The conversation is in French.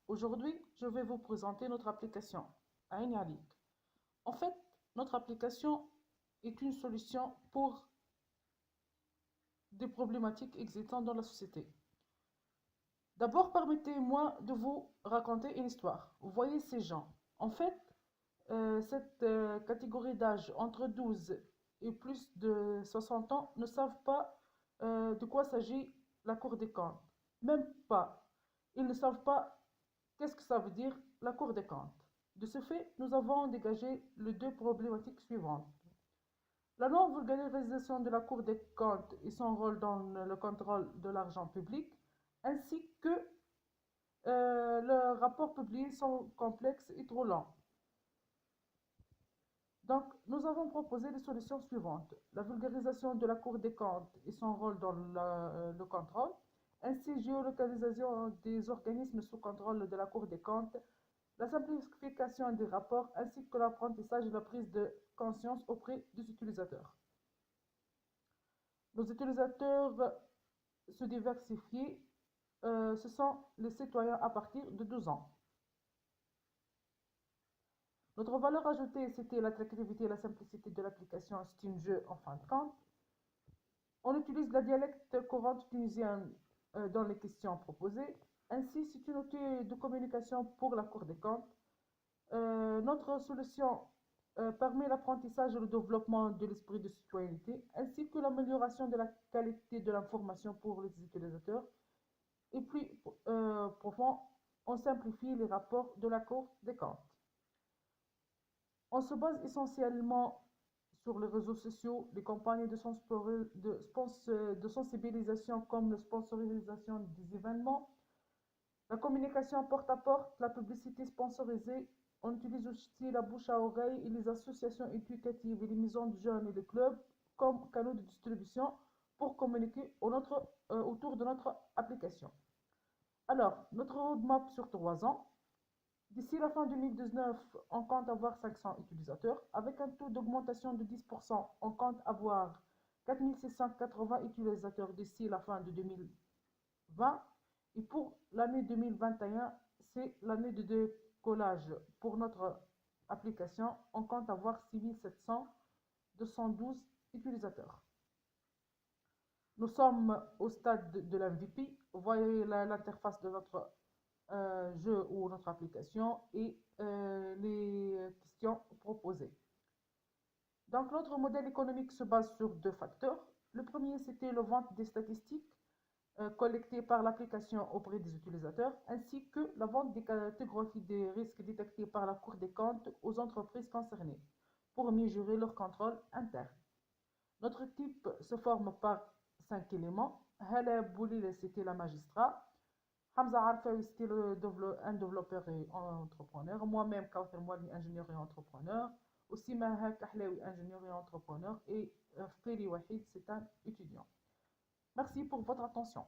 Aujourd'hui, je vais vous présenter notre application Ain Alik. En fait, notre application est une solution pour des problématiques existantes dans la société. D'abord, permettez-moi de vous raconter une histoire. Vous voyez ces gens. En fait, cette catégorie d'âge entre 12 et plus de 60 ans ne savent pas de quoi s'agit la Cour des comptes. Même pas. Ils ne savent pas qu'est-ce que ça veut dire la Cour des comptes. De ce fait, nous avons dégagé les deux problématiques suivantes. La non-vulgarisation de la Cour des comptes et son rôle dans le contrôle de l'argent public, ainsi que le rapport publié sont complexes et trop lents. Donc, nous avons proposé les solutions suivantes. La vulgarisation de la Cour des comptes et son rôle dans le contrôle, ainsi géolocalisation des organismes sous contrôle de la Cour des comptes, la simplification des rapports, ainsi que l'apprentissage et la prise de conscience auprès des utilisateurs. Nos utilisateurs se diversifient, ce sont les citoyens à partir de 12 ans. Notre valeur ajoutée, c'était l'attractivité et la simplicité de l'application. C'est un jeu en fin de compte. On utilise la dialecte courante tunisienne dans les questions proposées. Ainsi, c'est un outil de communication pour la Cour des comptes. Notre solution permet l'apprentissage et le développement de l'esprit de citoyenneté, ainsi que l'amélioration de la qualité de l'information pour les utilisateurs. Et plus profond, on simplifie les rapports de la Cour des comptes. On se base essentiellement sur les réseaux sociaux, les campagnes de sensibilisation comme la sponsorisation des événements, la communication porte-à-porte, la publicité sponsorisée. On utilise aussi la bouche à oreille et les associations éducatives et les maisons de jeunes et les clubs comme canaux de distribution pour communiquer autour de notre application. Alors, notre roadmap sur 3 ans. D'ici la fin 2019, on compte avoir 500 utilisateurs. Avec un taux d'augmentation de 10%, on compte avoir 4680 utilisateurs d'ici la fin de 2020. Et pour l'année 2021, c'est l'année de décollage pour notre application. On compte avoir 6712 utilisateurs. Nous sommes au stade de l'MVP. Vous voyez l'interface de notre jeu ou notre application et les questions proposées. Donc, notre modèle économique se base sur deux facteurs. Le premier, c'était la vente des statistiques collectées par l'application auprès des utilisateurs, ainsi que la vente des cartographies des risques détectés par la Cour des comptes aux entreprises concernées, pour mieux gérer leur contrôle interne. Notre équipe se forme par 5 éléments. Hala Boulil, c'était la magistrat. Hamza Arfaoui, c'était un développeur et entrepreneur. Moi-même, Kauthar Moualni, ingénieur et entrepreneur. Aussi, Maha Kahlaoui, ingénieur et entrepreneur. Et Fkiri Wahid, c'est un étudiant. Merci pour votre attention.